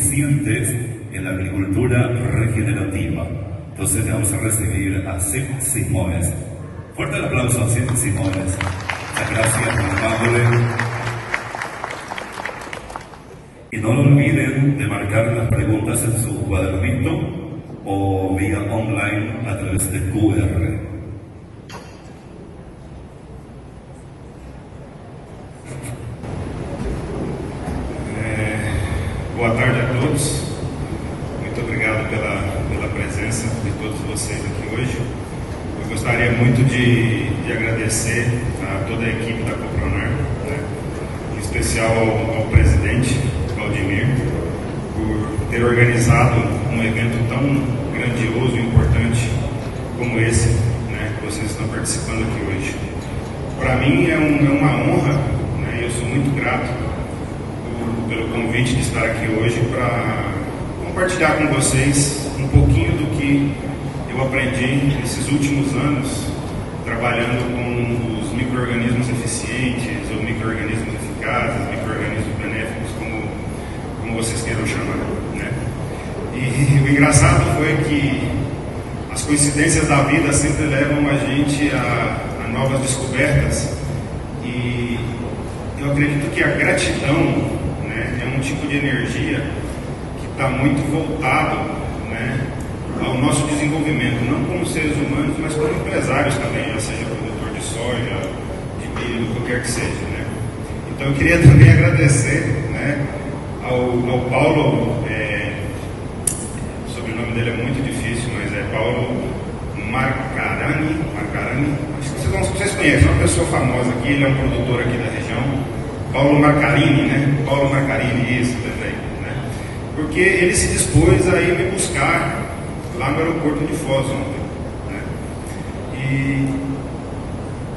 eficientes en la agricultura regenerativa. Entonces vamos a recibir a Cid Simoes. Fuerte el aplauso a Cid Simoes. Muchas gracias, muy amable. Y no olviden de marcar las preguntas en su cuadernito o vía online a través de QR. Boa tarde a todos. Muito obrigado pela presença de todos vocês aqui hoje. Eu gostaria muito de agradecer a toda a equipe da Copronar, né? Em especial ao presidente Valdemir, por ter organizado um evento tão grandioso e importante como esse, né, que vocês estão participando aqui hoje. Para mim é uma honra, né, eu sou muito grato pelo convite de estar aqui hoje para compartilhar com vocês um pouquinho do que eu aprendi nesses últimos anos trabalhando com os micro-organismos eficientes ou micro-organismos eficazes, micro-organismos benéficos, como vocês queiram chamar, né? E o engraçado foi que as coincidências da vida sempre levam a gente a novas descobertas, e eu acredito que a gratidão, né, é um tipo de energia que está muito voltado, né, ao nosso desenvolvimento, não como seres humanos, mas como empresários também, já seja produtor de soja, de milho, do que quer que seja, né? Então eu queria também agradecer, né, ao Paulo, o sobrenome dele é muito difícil, mas é Paulo Marcarani, acho que vocês conhecem, é uma pessoa famosa aqui, ele é um produtor aqui da região, Paulo Marcarini, né? Paulo Marcarini, isso também, né? Porque ele se dispôs a ir me buscar lá no aeroporto de Foz ontem, né? E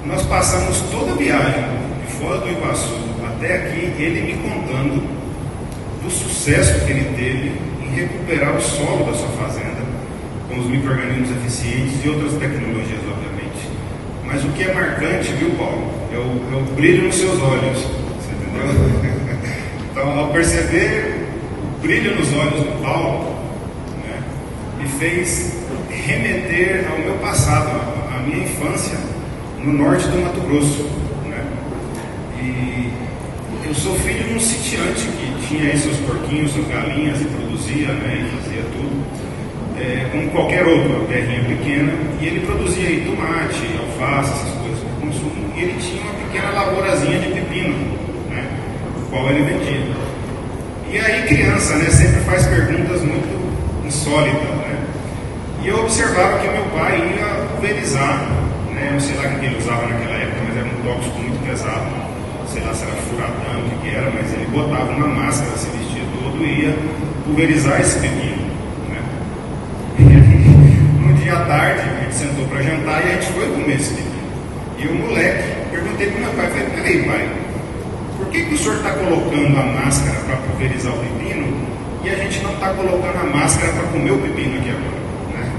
nós passamos toda a viagem de Foz do Iguaçu até aqui, ele me contando do sucesso que ele teve em recuperar o solo da sua fazenda com os micro-organismos eficientes e outras tecnologias, obviamente. Mas o que é marcante, viu, Paulo, é o brilho nos seus olhos, você entendeu? Então, ao perceber o brilho nos olhos do Paulo, né, me fez remeter ao meu passado, à minha infância no norte do Mato Grosso, né? E eu sou filho de um sitiante que tinha aí seus porquinhos, suas galinhas, e produzia, né, e fazia tudo, como qualquer outro, uma terrinha pequena, e ele produzia aí tomate, alface, essas coisas para consumo, e ele tinha uma pequena lavourazinha de pepino, né, o qual ele vendia. E aí criança, né, sempre faz perguntas muito insólitas, né, e eu observava que meu pai ia pulverizar, né, não sei lá o que ele usava naquela época, mas era um tóxico muito pesado, sei lá se era furadão, o que era, mas ele botava uma máscara, se vestia todo e ia pulverizar esse pepino, né? E aí, um dia à tarde, a gente sentou para jantar e a gente foi comer esse pepino. E o moleque, perguntei para meu pai, falei, peraí pai, por que o senhor está colocando a máscara para pulverizar o pepino e a gente não está colocando a máscara para comer o pepino aqui agora, né?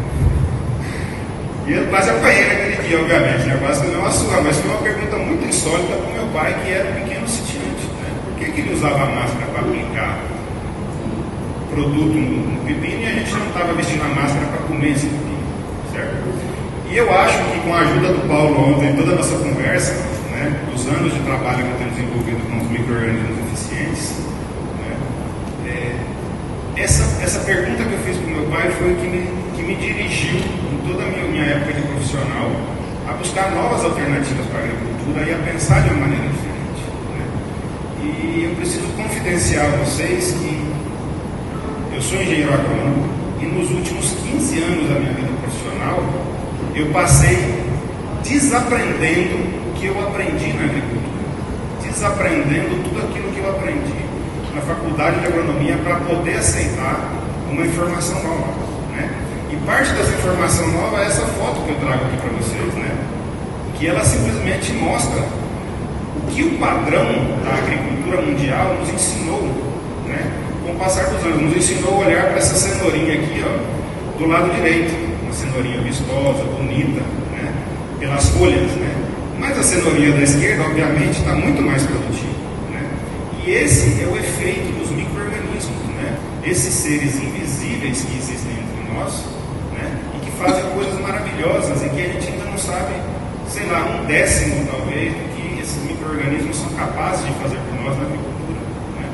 E eu quase apanhei naquele dia, obviamente, né? Quase que não uma surra, mas foi uma pergunta muito insólita para o meu pai, que era um pequeno sitiante, né? Por que ele usava a máscara para aplicar produto no pepino e a gente não estava vestindo a máscara para comer esse pepino, certo? E eu acho que com a ajuda do Paulo ontem, toda a nossa conversa, né, dos anos de trabalho que eu tenho desenvolvido com os micro-organismos eficientes, né, essa pergunta que eu fiz para o meu pai foi o que me dirigiu em toda a minha época de profissional a buscar novas alternativas para a agricultura e a pensar de uma maneira diferente, né? E eu preciso confidenciar a vocês que eu sou engenheiro agrônomo e nos últimos 15 anos da minha vida profissional eu passei desaprendendo o que eu aprendi na agricultura, desaprendendo tudo aquilo que eu aprendi na faculdade de agronomia para poder aceitar uma informação nova, né? E parte dessa informação nova é essa foto que eu trago aqui para vocês, né? Que ela simplesmente mostra o que o padrão da agricultura mundial nos ensinou, né? Com o passar dos anos, nos ensinou a olhar para essa cenourinha aqui, ó, do lado direito, uma cenourinha vistosa, bonita, né? Pelas folhas, né? Mas a cenourinha da esquerda, obviamente, está muito mais produtiva, né? E esse é o efeito dos micro-organismos, né? esses seres invisíveis que existem entre nós, né, e que fazem coisas maravilhosas e que a gente ainda não sabe, sei lá, 1/10 talvez do que esses micro-organismos são capazes de fazer por nós na agricultura, né?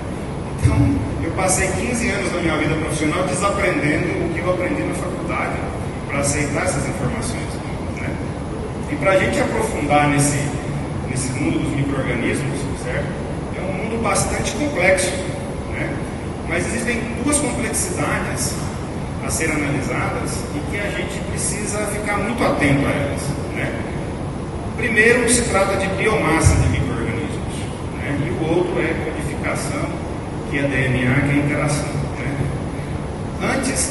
Então, eu passei 15 anos da minha vida profissional desaprendendo o que eu aprendi na faculdade para aceitar essas informações, né? E para a gente aprofundar nesse mundo dos micro-organismos, certo? É um mundo bastante complexo, né? Mas existem duas complexidades a serem analisadas e que a gente precisa ficar muito atento a elas, né? Primeiro, se trata de biomassa de micro-organismos, né? E o outro é codificação, que é DNA, que é interação, né? Antes,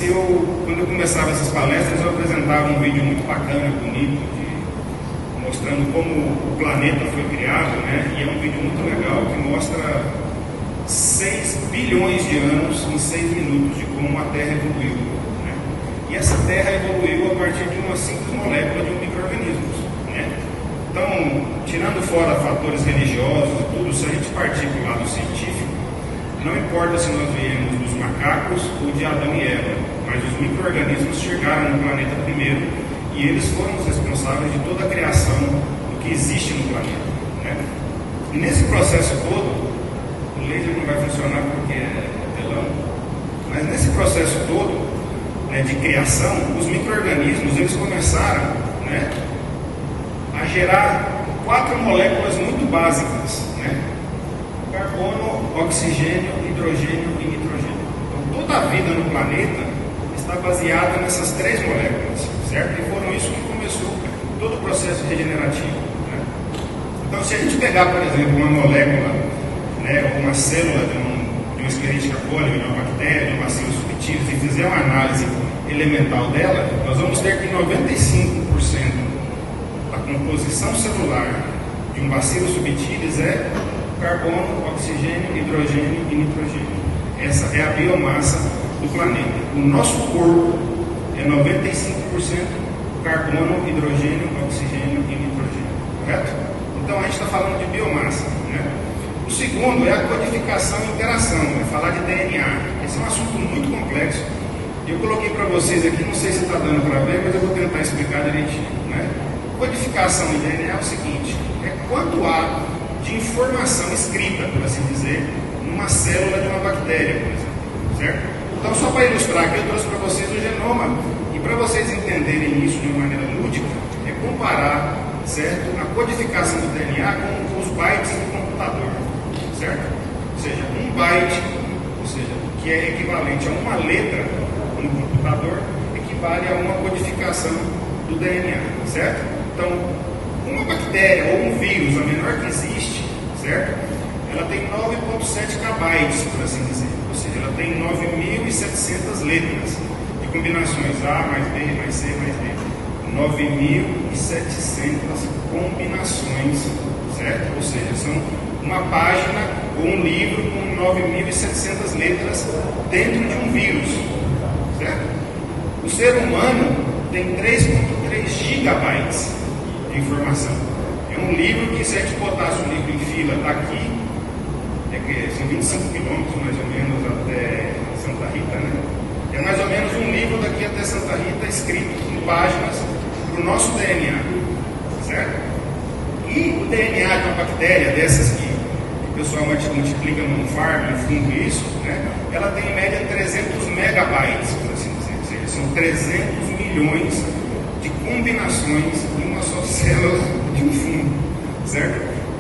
quando eu começava essas palestras, eu apresentava um vídeo muito bacana, bonito, mostrando como o planeta foi criado, né? E é um vídeo muito legal que mostra 6 bilhões de anos em 6 minutos de como a Terra evoluiu, né? E essa Terra evoluiu a partir de uma simples molécula de um micro-organismo, né? Então, tirando fora fatores religiosos e tudo, se a gente partir para o lado científico, não importa se nós viemos dos macacos ou de Adão e Eva, mas os micro-organismos chegaram no planeta primeiro e eles foram os responsáveis de toda a criação do que existe no planeta, né? E nesse processo todo, o laser não vai funcionar porque é telão, mas nesse processo todo, né, de criação, os micro-organismos eles começaram, né, a gerar 4 moléculas muito básicas, né? Carbono, oxigênio, hidrogênio e nitrogênio. Então, toda a vida no planeta está baseada nessas 3 moléculas, certo? E foram isso que começou todo o processo regenerativo, né? Então, se a gente pegar, por exemplo, uma molécula, né, ou uma célula de uma Escherichia coli, de uma bactéria, de uma bacillus subtilis, e fizer uma análise elemental dela, nós vamos ter que 95% da composição celular de um bacillus subtilis é carbono, oxigênio, hidrogênio e nitrogênio. Essa é a biomassa do planeta. O nosso corpo é 95% carbono, hidrogênio, oxigênio e nitrogênio, correto? Então a gente está falando de biomassa, né? O segundo é a codificação e interação, é falar de DNA. Esse é um assunto muito complexo. Eu coloquei para vocês aqui, não sei se está dando para ver, mas eu vou tentar explicar direitinho, né? Codificação em DNA é o seguinte: é quanto há de informação escrita, por assim dizer, numa célula de uma bactéria, por exemplo, certo? Então, só para ilustrar aqui, eu trouxe para vocês o genoma, e para vocês entenderem isso de uma maneira lúdica, é comparar, certo, a codificação do DNA com os bytes do computador, certo? Ou seja, um byte, ou seja, que é equivalente a uma letra no computador, equivale a uma codificação do DNA, certo? Então, uma bactéria ou um vírus, a menor que existe, certo? Ela tem 9,7 kbytes, por assim dizer. Ou seja, ela tem 9.700 letras de combinações A mais B mais C mais D. 9.700 combinações, certo? Ou seja, são uma página ou um livro com 9.700 letras dentro de um vírus, certo? O ser humano tem 3,3 gigabytes de informação. É um livro que, se a gente botasse um livro em fila daqui, são 25 quilômetros mais ou menos até Santa Rita, né? É mais ou menos um livro daqui até Santa Rita escrito em páginas para o nosso DNA, certo? E o DNA de uma bactéria dessas que o pessoal multiplica num farm, no fundo isso, né? Ela tem em média 300 megabytes, por assim dizer. Ou seja, são 300 milhões de combinações em uma só célula de um fungo, certo?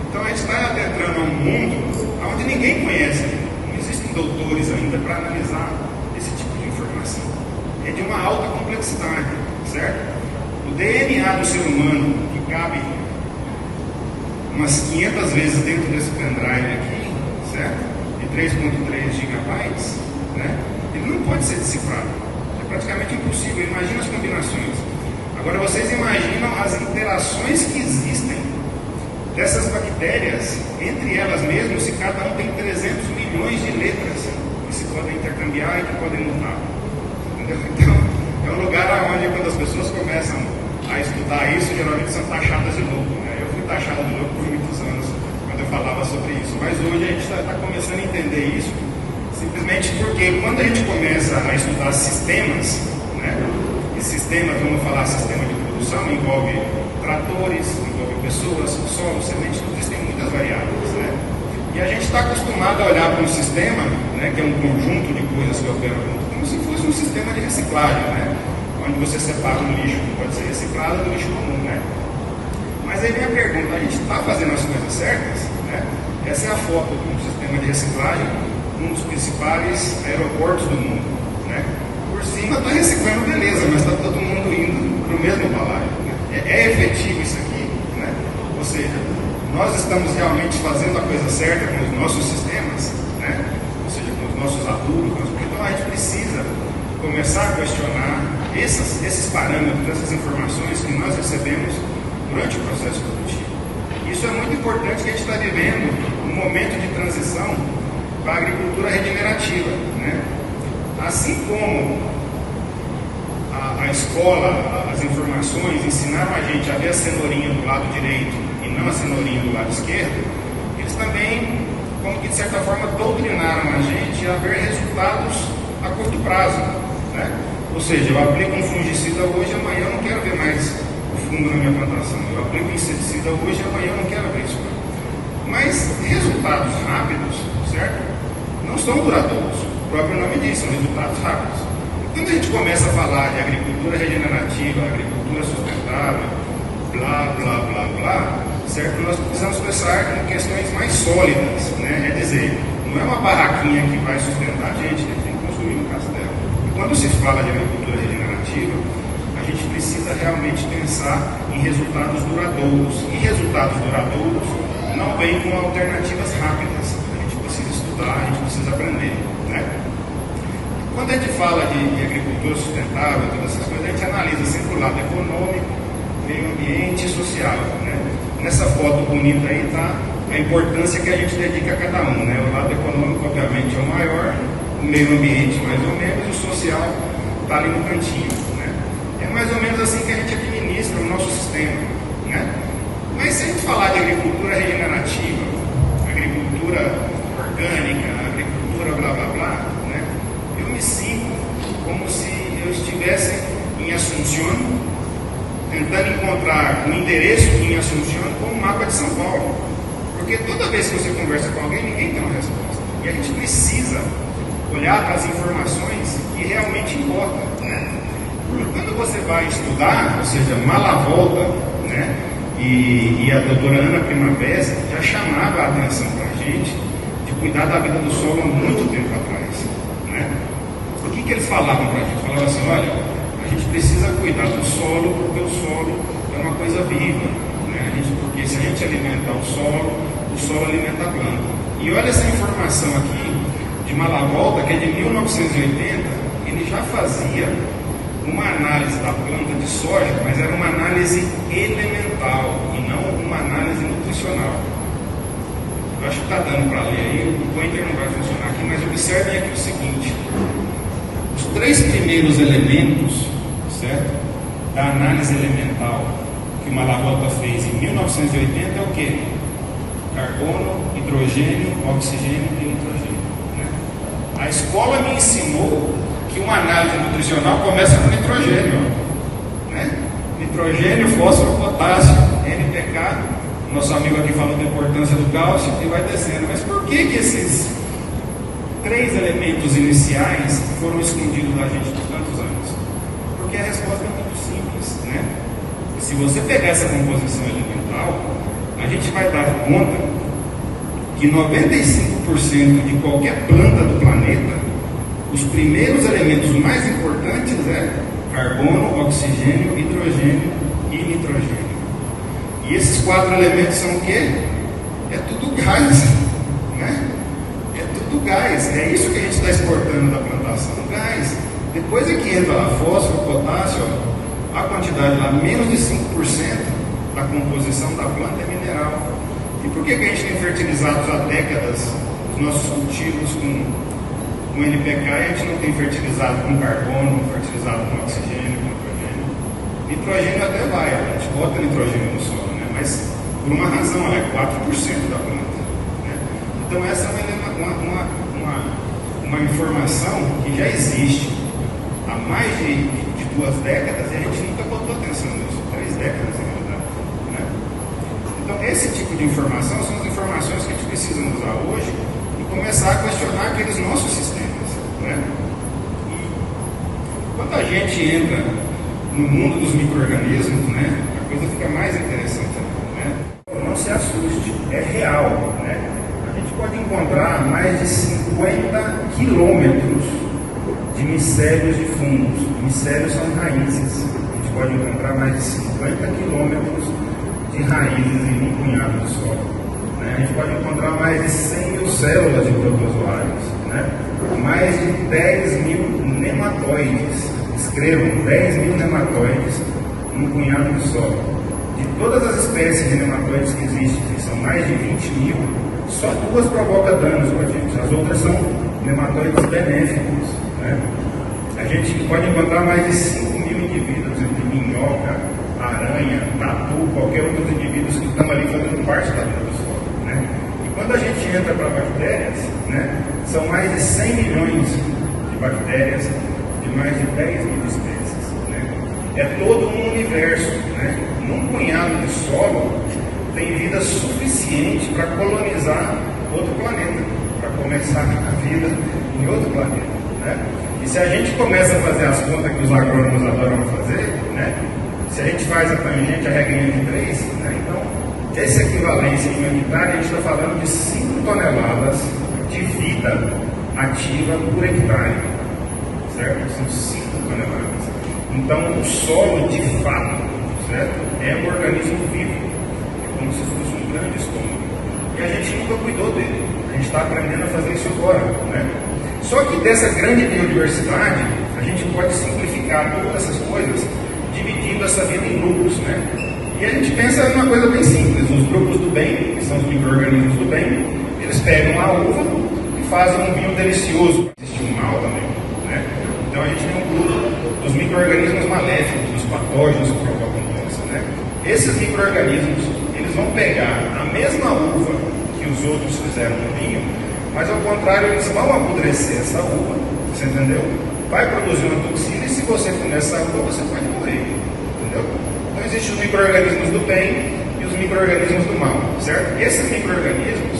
Então a gente está adentrando a um mundo onde ninguém conhece, não existem doutores ainda para analisar esse tipo de informação. É de uma alta complexidade, certo? O DNA do ser humano, que cabe umas 500 vezes dentro desse pendrive aqui, certo? De 3,3 gigabytes, né? Ele não pode ser decifrado. É praticamente impossível. Imagina as combinações. Agora vocês imaginam as interações que existem dessas bactérias entre elas mesmas, se cada um tem 300 milhões de letras que se podem intercambiar e que podem mutar. Entendeu? Então, é um lugar onde, quando as pessoas começam a estudar isso, geralmente são taxadas de louco, né? Eu fui taxado de louco por muitos anos quando eu falava sobre isso, mas hoje a gente está começando a entender isso, Simplesmente porque quando a gente começa a estudar sistemas, né, e sistemas, vamos falar sistema de produção, envolve tratores, envolve pessoas, solo, semente, tudo isso tem muitas variáveis, né? E a gente está acostumado a olhar para um sistema, né, que é um conjunto de coisas que operam junto, como se fosse um sistema de reciclagem, né? Onde você separa o lixo que pode ser reciclado do lixo comum, né? Mas aí vem a pergunta, a gente está fazendo as coisas certas, né? Essa é a foto de um sistema de reciclagem, um dos principais aeroportos do mundo, né? Por cima está reciclando, beleza, mas está todo mundo indo para o mesmo balaio, né? É efetivo isso aqui, né? Ou seja, nós estamos realmente fazendo a coisa certa com os nossos sistemas, né? Ou seja, com os nossos adubos, então a gente precisa começar a questionar esses parâmetros, essas informações que nós recebemos durante o processo produtivo. Isso é muito importante, que a gente está vivendo um momento de transição para a agricultura regenerativa, né? Assim como a escola, as informações ensinaram a gente a ver a cenourinha do lado direito e não a cenourinha do lado esquerdo, eles também, como que de certa forma, doutrinaram a gente a ver resultados a curto prazo, né? Ou seja, eu aplico um fungicida hoje, amanhã eu não quero ver mais o fungo na minha plantação. Eu aplico um inseticida hoje, amanhã eu não quero ver isso. Mas resultados rápidos, certo? Não são duradouros. O próprio nome diz, são resultados rápidos. Quando a gente começa a falar de agricultura regenerativa, agricultura sustentável, blá, blá, blá, blá, certo? Nós precisamos pensar em questões mais sólidas, né? É dizer, não é uma barraquinha que vai sustentar a gente tem que construir um castelo. E quando se fala de agricultura regenerativa, a gente precisa realmente pensar em resultados duradouros. E resultados duradouros não vêm com alternativas rápidas. A gente precisa estudar, a gente precisa aprender, né? Quando a gente fala de agricultura sustentável, todas essas coisas, a gente analisa sempre o lado econômico, meio ambiente e social, né? Nessa foto bonita aí está a importância que a gente dedica a cada um, né? O lado econômico, obviamente, é o maior, o meio ambiente, mais ou menos, e o social está ali no cantinho, né? É mais ou menos assim que a gente administra o nosso sistema, né? Mas se a gente falar de agricultura regenerativa, agricultura orgânica, agricultura blá blá blá, né? Eu me sinto como se eu estivesse em Assunção, tentando encontrar um endereço em Assunção com o mapa de São Paulo. Porque toda vez que você conversa com alguém, ninguém tem uma resposta. E a gente precisa olhar para as informações que realmente importam, né? Porque quando você vai estudar, ou seja, mal à volta, né? E a doutora Ana Primavera já chamava a atenção para a gente de cuidar da vida do solo há muito tempo atrás, né? O que eles falavam para a gente? Falavam assim, olha, a gente precisa cuidar do solo, porque o solo é uma coisa viva, né? Porque se a gente alimentar o solo alimenta a planta. E olha essa informação aqui, de Malavolta, que é de 1980, ele já fazia uma análise da planta de soja, mas era uma análise elemental e não uma análise nutricional. Eu acho que está dando para ler aí, o pointer não vai funcionar aqui, mas observem aqui o seguinte: os 3 primeiros elementos, certo, da análise elemental que o Malavolta fez em 1980 é o quê? Carbono, hidrogênio, oxigênio e nitrogênio, né? A escola me ensinou que uma análise nutricional começa com nitrogênio, né? Nitrogênio, fósforo, potássio, NPK. Nosso amigo aqui falou da importância do cálcio e vai descendo. Mas por que esses 3 elementos iniciais foram escondidos da gente por tantos anos? Porque a resposta é muito simples, né? Se você pegar essa composição elemental, a gente vai dar conta que 95% de qualquer planta do planeta, os primeiros elementos mais importantes é carbono, oxigênio, hidrogênio e nitrogênio. E esses 4 elementos são o quê? É tudo gás, né? É tudo gás. É isso que a gente está exportando da plantação, gás. Depois é que entra lá fósforo, potássio, a quantidade lá, menos de 5% da composição da planta é mineral. E por que a gente tem fertilizados há décadas os nossos cultivos com NPK e a gente não tem fertilizado com carbono, fertilizado com oxigênio, com nitrogênio? Nitrogênio até vai, a gente bota nitrogênio no solo, né? Mas por uma razão, ela é 4% da planta, né? Então essa é uma uma informação que já existe há mais de 2 décadas e a gente nunca botou atenção nisso, 3 décadas na realidade, né? Então esse tipo de informação são as informações que a gente precisa usar hoje e começar a questionar aqueles nossos sistemas, né? E quando a gente entra no mundo dos micro-organismos, né, a coisa fica mais interessante, né? Não se assuste, é real, né? A gente pode encontrar mais de 50 quilômetros de micélios de fungos. Micélios são raízes. A gente pode encontrar mais de 50 quilômetros de raízes em um punhado de solo, né? A gente pode encontrar mais de 100 mil células de protozoários, né? Mais de 10 mil nematóides. Escrevam, 10 mil nematóides em um punhado de solo. De todas as espécies de nematóides que existem, que são mais de 20 mil, só 2 provocam danos para a gente. As outras são nematóides benéficos, né? A gente pode encontrar mais de 5 mil indivíduos entre minhoca, aranha, tatu, qualquer outro indivíduos que estão ali fazendo parte da vida do solo, né? E quando a gente entra para bactérias, né, são mais de 100 milhões de bactérias de mais de 10 mil espécies, né? É todo um universo, né? Num punhado de solo tem vida suficiente para colonizar outro planeta, para começar a vida em outro planeta, né? E se a gente começa a fazer as contas que os agrônomos adoram fazer, né? Se a gente faz a tangente, a regrinha de 3, né? Então, essa equivalência em um hectare, a gente está falando de 5 toneladas de vida ativa por hectare, certo? São 5 toneladas. Então, o solo, de fato, certo? É um organismo vivo, é como se fosse um grande estômago. E a gente nunca cuidou dele. A gente está aprendendo a fazer isso agora, né? Só que dessa grande biodiversidade, a gente pode simplificar todas essas coisas, dividindo essa vida em grupos, né? E a gente pensa numa coisa bem simples. Os grupos do bem, que são os micro-organismos do bem, eles pegam a uva e fazem um vinho delicioso. Existe um mal também, né? Então a gente tem um grupo dos micro-organismos maléficos, dos patógenos que provocam doença, né? Esses micro-organismos, eles vão pegar a mesma uva que os outros fizeram no vinho, mas ao contrário, eles vão apodrecer essa uva, você entendeu? Vai produzir uma toxina e se você comer essa uva, você pode morrer, entendeu? Então existem os micro-organismos do bem e os micro-organismos do mal, certo? E esses micro-organismos,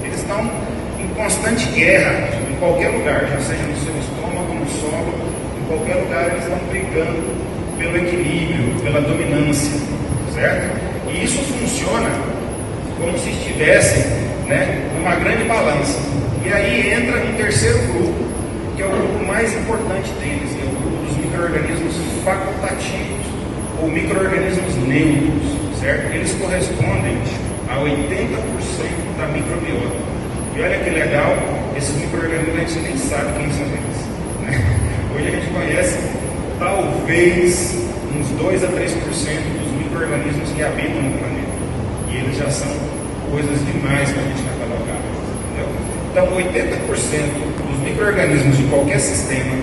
eles estão em constante guerra em qualquer lugar, já seja no seu estômago, no solo, em qualquer lugar eles estão brigando pelo equilíbrio, pela dominância, certo? E isso funciona como se estivesse, né, numa grande balança. E aí entra um terceiro grupo, que é o grupo mais importante deles, que é o grupo dos micro-organismos facultativos, ou micro-organismos neutros, certo? Eles correspondem a 80% da microbiota. E olha que legal, esses micro-organismos a gente nem sabe quem são eles, né? Hoje a gente conhece talvez uns 2 a 3% dos micro-organismos que habitam no planeta. E eles já são coisas demais para a gente catalogar, entendeu? Então, 80% dos micro-organismos de qualquer sistema,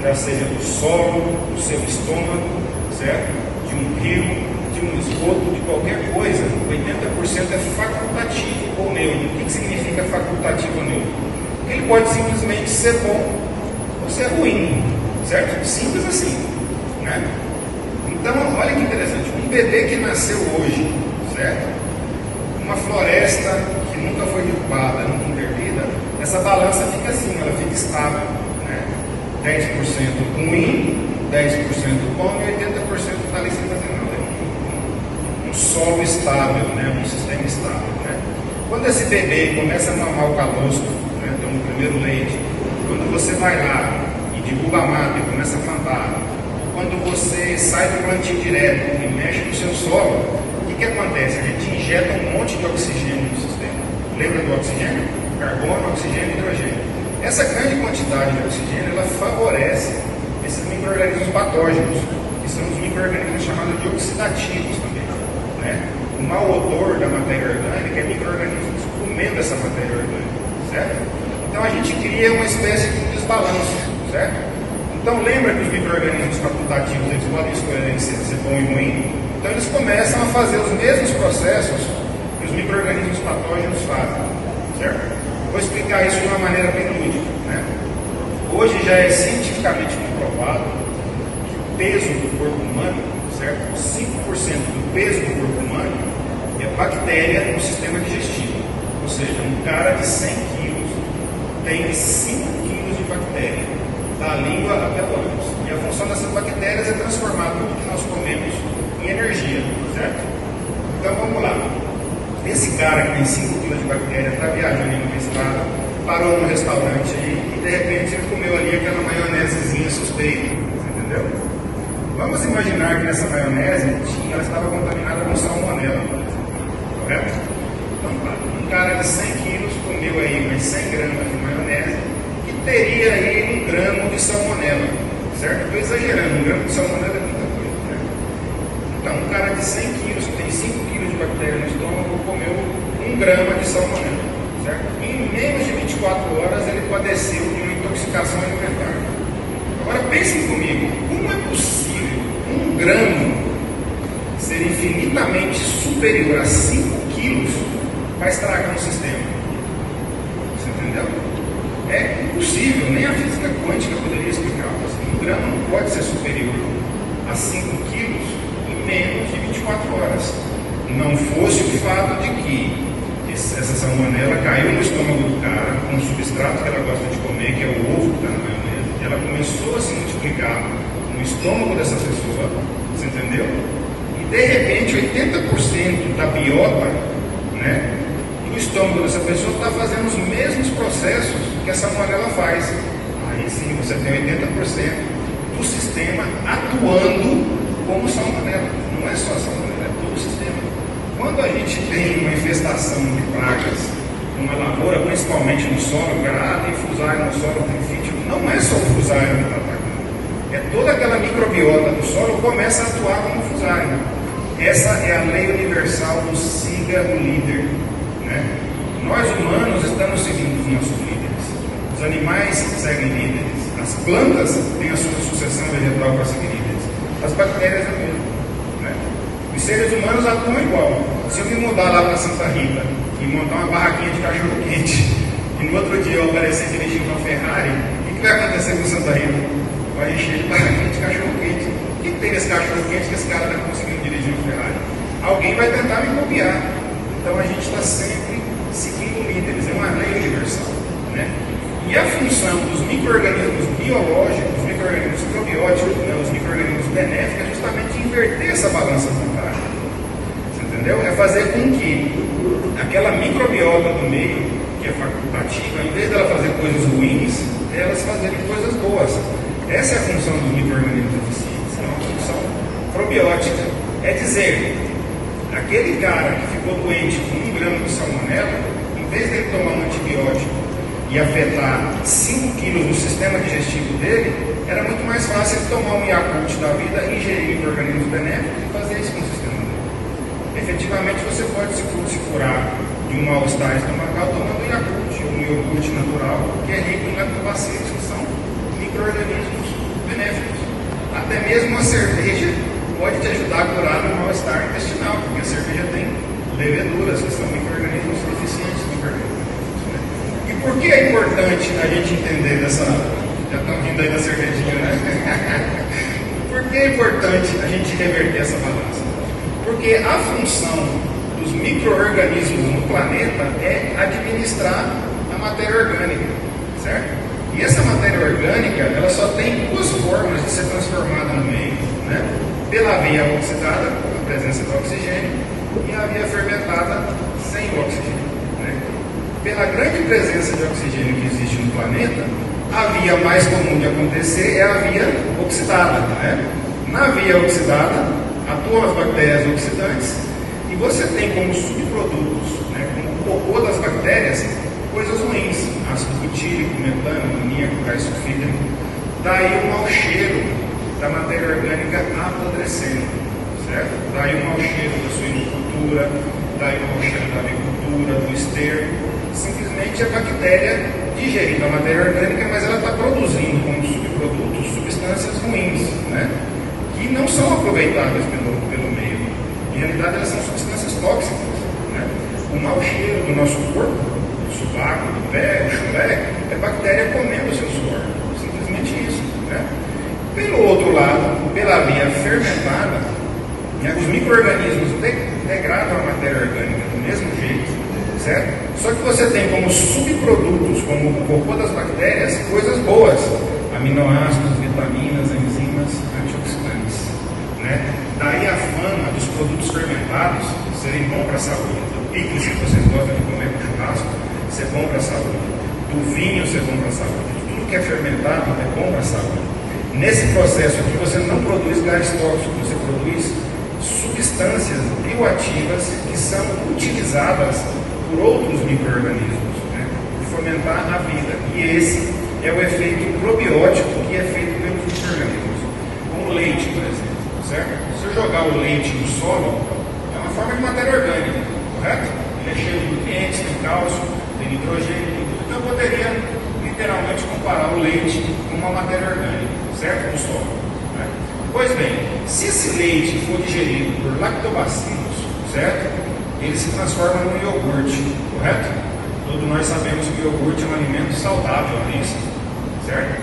já seja do solo, do seu estômago, certo? De um rio, de um esgoto, de qualquer coisa, 80% é facultativo ou neutro. O que significa facultativo ou neutro? Ele pode simplesmente ser bom ou ser ruim, certo? Simples assim, né? Então, olha que interessante, um bebê que nasceu hoje, certo? Uma floresta que nunca foi derrubada, nunca intervida, essa balança fica assim, ela fica estável, né? 10% ruim, 10% bom e 80% está ali sem fazer nada. Um solo estável, né? Um sistema estável, né? Quando esse bebê começa a mamar o calostro, né? Então, o primeiro leite, quando você vai lá e derruba a mata e começa a plantar, quando você sai do plantio direto e mexe no seu solo, o que acontece? A gente injeta um monte de oxigênio no sistema. Lembra do oxigênio? Carbono, oxigênio e hidrogênio. Essa grande quantidade de oxigênio, ela favorece esses micro-organismos patógenos, que são os micro-organismos chamados de oxidativos também, né? O mau odor da matéria orgânica é micro-organismos comendo essa matéria orgânica, certo? Então a gente cria uma espécie de desbalanço, certo? Então lembra que os micro-organismos facultativos, eles podem escolher ser bom e ruim? Então eles começam a fazer os mesmos processos que os micro-organismos patógenos fazem, certo? Vou explicar isso de uma maneira bem lúdica, né? Hoje já é cientificamente comprovado que o peso do corpo humano, certo? 5% do peso do corpo humano é bactéria no sistema digestivo. Ou seja, um cara de 100 quilos tem 5 quilos de bactéria, da língua até o ânus. E a função dessas bactérias é transformar tudo que nós comemos em energia, certo? Então vamos lá. Esse cara que tem 5 quilos de bactéria está viajando em uma estrada, parou no restaurante e de repente ele comeu ali aquela maionesezinha suspeita, entendeu? Vamos imaginar que essa maionese ela estava contaminada com salmonela, correto? Então, um cara de 100 quilos comeu aí mais 100 gramas de maionese e teria aí 1 gramo de salmonela, certo? Estou exagerando, 1 gramo de salmonela é muita coisa, né? Então, um cara de 100 quilos, que tem 5 quilos de bactéria no estômago, comeu 1 grama de salmonela, certo? Em menos de 24 horas ele padeceu de uma intoxicação alimentar. Agora pensem comigo, como é possível 1 gramo ser infinitamente superior a 5 quilos para estragar um sistema? Você entendeu? É impossível, nem a física quântica poderia explicar. Assim, 1 gramo não pode ser superior a 5 quilos em menos de 24 horas. Não fosse o fato de que essa salmonela caiu no estômago do cara, com um substrato que ela gosta de comer, que é o ovo que está na maionese, e ela começou a se multiplicar no estômago dessa pessoa, você entendeu? E de repente 80% da biota, né, do estômago dessa pessoa está fazendo os mesmos processos que a salmonela faz. Aí sim você tem 80% do sistema atuando como salmonela. Não é só a salmonela, é todo o sistema. Quando a gente tem uma infestação de pragas numa lavoura, principalmente no solo, tem fusário no solo, tem fítio, não é só o fusário que está atacando, é toda aquela microbiota do solo começa a atuar como fusário. Essa é a lei universal do siga o líder, né? Nós humanos estamos seguindo os nossos líderes, os animais seguem líderes, as plantas têm a sua sucessão vegetal para seguir líderes, as bactérias é o mesmo, né? Os seres humanos atuam igual. Se eu me mudar lá para Santa Rita e montar uma barraquinha de cachorro quente e no outro dia eu aparecer dirigindo uma Ferrari, o que vai acontecer com Santa Rita? Vai encher de barraquinha de cachorro quente. O que tem nesse cachorro quente que esse cara está conseguindo dirigir uma Ferrari? Alguém vai tentar me copiar. Então a gente está sempre seguindo líderes, é uma lei universal, né? E a função dos micro-organismos biológicos, os micro-organismos probióticos, né, os micro-organismos benéficos, é justamente inverter essa balança contrária. Você entendeu? É fazer com que aquela microbiota do meio, que é facultativa, em vez dela fazer coisas ruins, elas fazerem coisas boas. Essa é a função dos micro-organismos eficientes, é uma função probiótica. É dizer, aquele cara que ficou doente com 1 grama de salmonela, em vez de ele tomar um antibiótico e afetar 5 quilos no sistema digestivo dele, era muito mais fácil ele tomar um Yakult da vida, ingerir micro-organismos benéficos e fazer isso com o sistema dele. Efetivamente, você pode se curar de um mal-estar estomacal tomando um Yakult ou um iogurte natural, que é rico em lactobacilos, que são micro-organismos benéficos. Até mesmo a cerveja pode te ajudar a curar do mal-estar intestinal, porque a cerveja tem leveduras, que são micro-organismos eficientes, micro-organismos benéficos, né? E por que é importante a gente entender dessa... Já estão rindo aí da cervejinha, né? Por que é importante a gente reverter essa balança? Porque a função dos micro-organismos no planeta é administrar a matéria orgânica, certo? E essa matéria orgânica, ela só tem 2 formas de ser transformada no meio, né? Pela via oxidada, com a presença do oxigênio, e a via fermentada sem o oxigênio, né? Pela grande presença de oxigênio que existe no planeta, a via mais comum de acontecer é a via oxidada, né? Na via oxidada, atuam as bactérias oxidantes e você tem como subprodutos, né, como cocô das bactérias, coisas ruins, ácido butírico, metano, amoníaco, gás sulfídrico. Daí o mau cheiro da matéria orgânica apodrecendo, certo? Daí o mau cheiro da suinocultura, daí o mau cheiro da agricultura, do esterco. Simplesmente a bactéria digerindo a matéria orgânica, mas ela está produzindo como subprodutos substâncias ruins, né? Que não são aproveitáveis pelo meio. Em realidade, elas são substâncias tóxicas, né? O mau cheiro do nosso corpo, do sovaco, do pé, do chulé, é bactéria comendo o seu suor. Você pela via fermentada, né, os micro-organismos degradam a matéria orgânica do mesmo jeito, certo? Só que você tem como subprodutos, como o cocô das bactérias, coisas boas, aminoácidos, vitaminas, enzimas, antioxidantes, né? Daí a fama dos produtos fermentados serem bons para a saúde. Do picles, se vocês gostam de comer com churrasco, ser bom para a saúde. Do vinho ser bom para a saúde. Tudo que é fermentado é bom para a saúde. Nesse processo aqui você não produz gás tóxico, você produz substâncias bioativas que são utilizadas por outros micro-organismos, né, para fomentar a vida. E esse é o efeito probiótico que é feito pelos micro-organismos. Como o leite, por exemplo, certo? Se eu jogar o leite no solo, é uma forma de matéria orgânica, correto? Ele é cheio de nutrientes, tem cálcio, tem nitrogênio, então eu poderia literalmente comparar o leite com uma matéria orgânica, certo? Do solo, né? Pois bem, se esse leite for digerido por lactobacilos, certo? Ele se transforma num iogurte, correto? Todos nós sabemos que o iogurte é um alimento saudável, não é isso? Certo?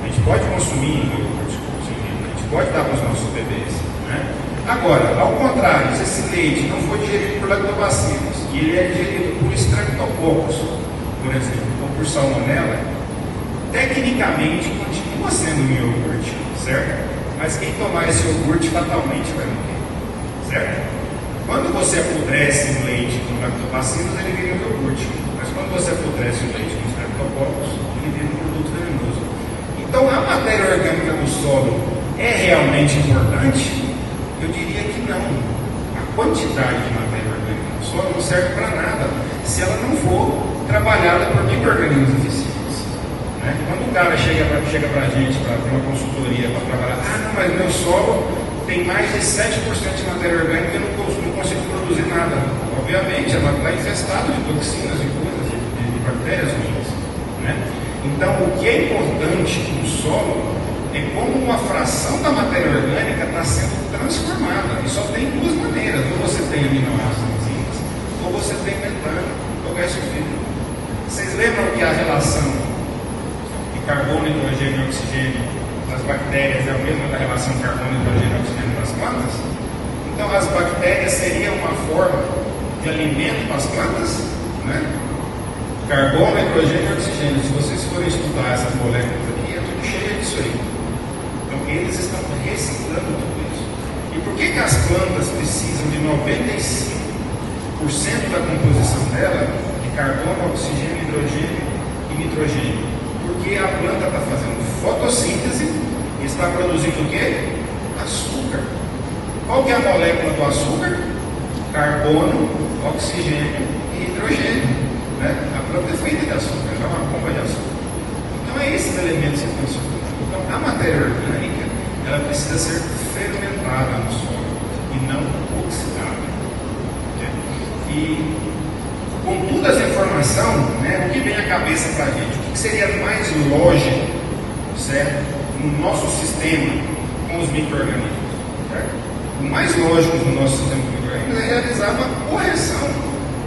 A gente pode consumir iogurte, a gente pode dar para os nossos bebês, né? Agora, ao contrário, se esse leite não for digerido por lactobacilos e ele é digerido por estreptococcus, por exemplo, ou por salmonela, tecnicamente continua sendo um iogurte, certo? Mas quem tomar esse iogurte fatalmente vai morrer, certo? Quando você apodrece o leite com lactobacilos, ele vira um iogurte. Mas quando você apodrece o leite com estreptococcus, ele vira um produto venenoso. Então, a matéria orgânica do solo é realmente importante? Eu diria que não. A quantidade de matéria orgânica do solo não serve para nada se ela não for trabalhada por micro-organismos eficientes, né? Quando o cara chega para a gente para ter uma consultoria para trabalhar, não, mas meu solo tem mais de 7% de matéria orgânica e eu não consigo produzir nada. Obviamente, ela está infestada de toxinas e coisas, de bactérias ruins, né? Então, o que é importante no solo é como uma fração da matéria orgânica está sendo transformada. E só tem duas maneiras: ou você tem aminoácidos, enzimas, ou você tem metano ou gás sulfídrico. Vocês lembram que a relação de carbono, hidrogênio e oxigênio das bactérias é a mesma da relação carbono, hidrogênio e oxigênio das plantas? Então, as bactérias seriam uma forma de alimento para as plantas, né? Carbono, hidrogênio e oxigênio. Se vocês forem estudar essas moléculas aqui, é tudo cheio disso aí. Então, eles estão reciclando tudo isso. E por que as plantas precisam de 95% da composição dela de carbono, oxigênio, hidrogênio e nitrogênio? Porque a planta está fazendo fotossíntese e está produzindo o quê? Açúcar. Qual que é a molécula do açúcar? Carbono, oxigênio e hidrogênio, né? A planta é feita de açúcar, é uma bomba de açúcar. Então é esses elementos que estão circulando. Então a matéria orgânica, ela precisa ser fermentada no solo e não oxidada. Okay? E com toda essa informação, né, o que vem à cabeça para a gente? O que seria mais lógico, certo, no nosso sistema com os micro-organismos? O mais lógico no nosso sistema com micro-organismos é realizar uma correção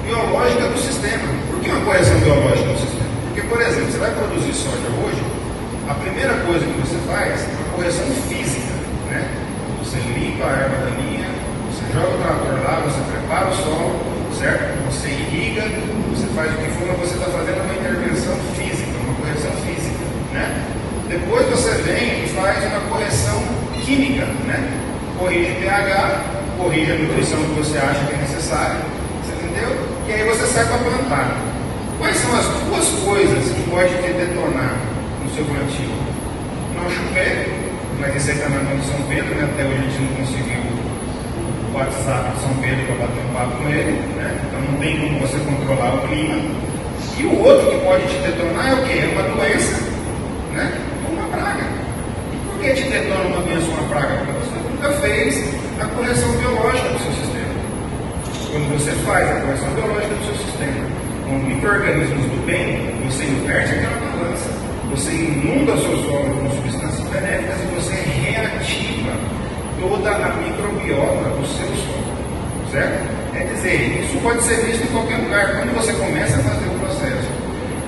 biológica do sistema. Por que uma correção biológica do sistema? Porque, por exemplo, você vai produzir soja hoje, a primeira coisa que você faz é uma correção física, né? Você limpa a erva daninha, você joga o trator lá, você prepara o solo, certo? Você irriga, você faz o que for, mas você está fazendo uma intervenção física, uma correção física, né? Depois você vem e faz uma correção química, né? Corrige pH, corrige a nutrição que você acha que é necessária, você entendeu? E aí você sai para plantar. Quais são as duas coisas que pode te detonar no seu plantio? Não chover, mas isso aí está na mão de São Pedro, né? Até hoje a gente não conseguiu o WhatsApp de São Pedro para bater um papo com ele, né? Então não tem como você controlar o clima. E o outro que pode te detonar é o quê? É uma doença, né? Ou uma praga. E por que te detona uma doença ou uma praga? Porque você nunca fez a correção biológica do seu sistema. Quando você faz a correção biológica do seu sistema com micro-organismos do bem, você inverte aquela balança. Você inunda o seu solo com substâncias benéficas e você reativa toda a microbiota do seu solo, certo? Quer dizer, isso pode ser visto em qualquer lugar. Quando você começa a fazer o processo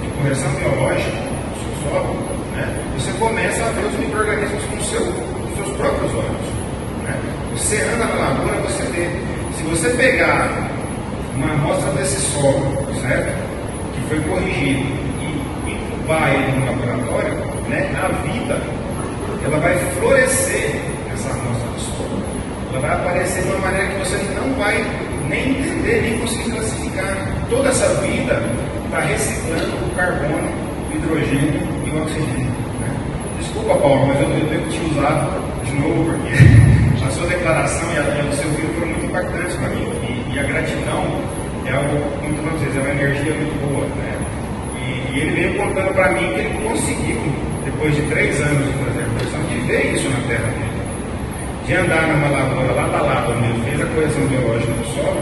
de correção biológica do seu solo, né, você começa a ver os micro-organismos com seus próprios olhos. Né? Você anda na lavoura, você vê. Se você pegar uma amostra desse solo, certo? Que foi corrigido, e incubar ele no laboratório, né? A vida, ela vai florescer nessa amostra do solo. Ela vai aparecer de uma maneira que você não vai nem entender, nem conseguir classificar. Toda essa vida está reciclando o carbono, o hidrogênio e o oxigênio. Né? Desculpa, Paulo, mas eu tenho que te usar de novo, porque a sua declaração e o seu vídeo foram muito impactantes para mim. E a gratidão é algo, como vamos dizer, é uma energia muito boa. Né? E ele veio contando para mim que ele conseguiu, depois de 3 anos de fazer a correção, de ver isso na terra dele. De andar numa lavoura lado a lado, onde ele fez a correção biológica do solo,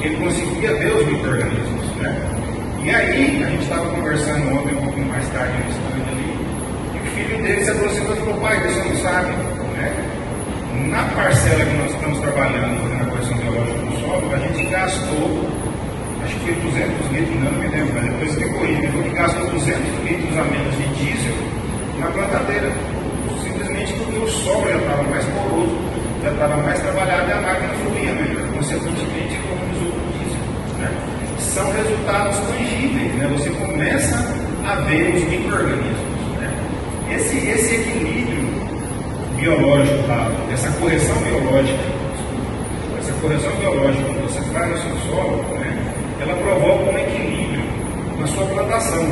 ele conseguia ver os micro-organismos. Né? E aí, a gente estava conversando ontem, um pouco mais tarde, no estúdio ali, e o filho dele se aproximou e falou: pai, você não sabe, né? Na parcela que nós estamos trabalhando, fazendo a correção biológica do solo, a gente gastou, acho que foi 200 litros, não me lembro, mas depois que corri, ele falou que gastou 200 litros a menos de diesel na plantadeira, simplesmente porque o solo já estava mais poroso, já estava mais trabalhado e a máquina fluía melhor, consequentemente economizou o diesel. Né? São resultados tangíveis, né? Você começa a ver os micro-organismos. Né? Esse equilíbrio biológico, essa correção biológica que você faz no seu solo, né? Ela provoca um equilíbrio na sua plantação.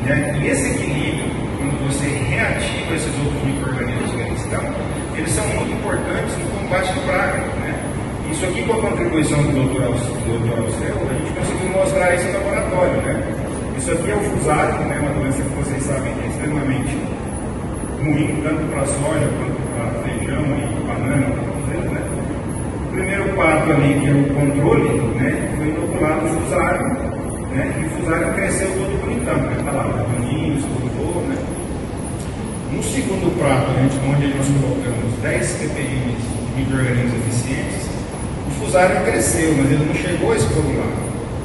Né? E esse equilíbrio, quando você reativa esses outros micro-organismos que eles são muito importantes no combate de praga. Né? Isso aqui, com a contribuição do Dr. Alceu, a gente conseguiu mostrar isso no laboratório. Né? Isso aqui é o fusário, né? Uma doença que vocês sabem que é extremamente ruim, tanto para a soja quanto para feijão e banana, né? O primeiro pato ali, que é o controle, né? Foi inoculado o fusário, né? E o fusário cresceu todo bonitão, né? Está lá, boninho, estruturou, né? No segundo prato, onde nós colocamos 10 ppm de micro-organismos eficientes, o fusário cresceu, mas ele não chegou a explorar.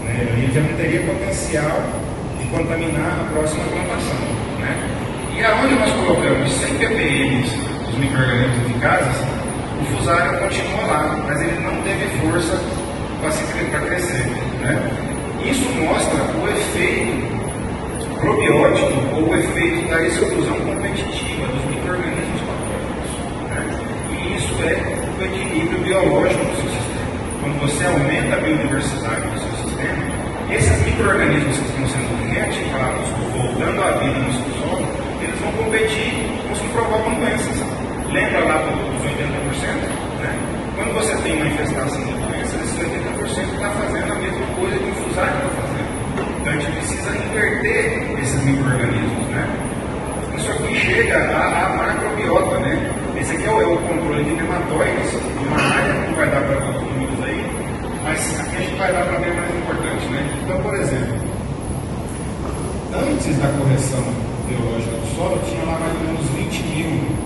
Né? Ele já não teria potencial de contaminar a próxima plantação. Né? E aonde nós colocamos 100 ppm dos micro-organismos eficazes, o fusário continuou lá, mas ele não teve força para crescer. Né? Isso mostra o efeito probiótico ou o efeito da exclusão competitiva dos micro-organismos patógenos. Né? E isso é o equilíbrio biológico do seu sistema. Quando você aumenta a biodiversidade do seu sistema, esses micro-organismos que estão sendo reativados, voltando à vida no seu solo, eles vão competir com os que provocam doenças. Lembra lá dos 80%? Né? Quando você tem uma infestação de doenças, esses 80% está fazendo a mesma coisa que o fusário está fazendo. Então a gente precisa inverter esses micro-organismos. Né? Isso aqui chega à macrobiota. Né? Esse aqui é o controle de nematóides, uma área que não vai dar para todos os números aí, mas aqui a gente vai dar para ver mais importante. Né? Então, por exemplo, antes da correção biológica do solo, tinha lá mais ou menos 20 mil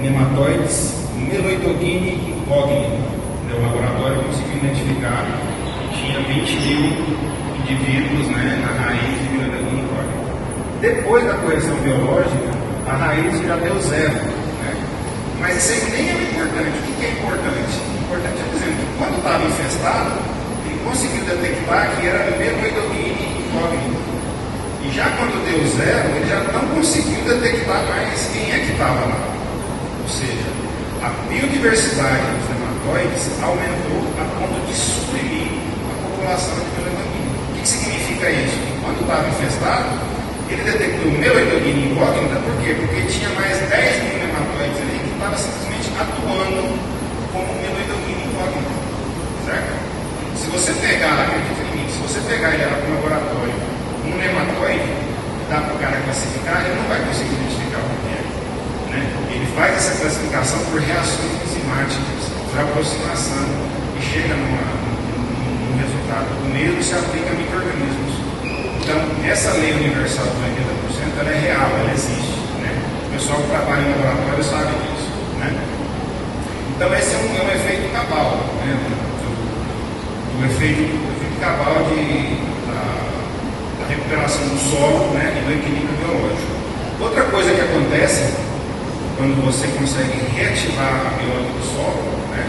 nematóides Meloidogine incógnita. O laboratório conseguiu identificar que tinha 20 mil indivíduos, né, na raiz de Meloidogine incógnita. Depois da correção biológica, a raiz já deu 0. Né? Mas isso aí nem é importante. O que é importante? O importante é dizer que quando estava infestado, ele conseguiu detectar que era Meloidogine incógnita. E já quando deu 0, ele já não conseguiu detectar mais quem é que estava lá. Ou seja, a biodiversidade dos nematóides aumentou a ponto de suprimir a população de Meloidogine. O que significa isso? Quando estava infestado, ele detectou Meloidogine incógnita, por quê? Porque tinha mais 10 mil nematóides ali que estavam simplesmente atuando como Meloidogine incógnita. Certo? Se você pegar, acredita em mim, se você pegar ele lá para o laboratório, um nematóide, dá para o cara classificar, ele não vai conseguir identificar o que é. Né? Ele faz essa classificação por reações enzimáticas, por aproximação, e chega num resultado. O mesmo se aplica a micro-organismos. Então, essa lei universal do 80% ela é real, ela existe. Né? O pessoal que trabalha em laboratório sabe disso. Né? Então, esse é um efeito cabal. Né? O efeito cabal da recuperação do solo, né? E do equilíbrio biológico. Outra coisa que acontece quando você consegue reativar a biota do solo, né,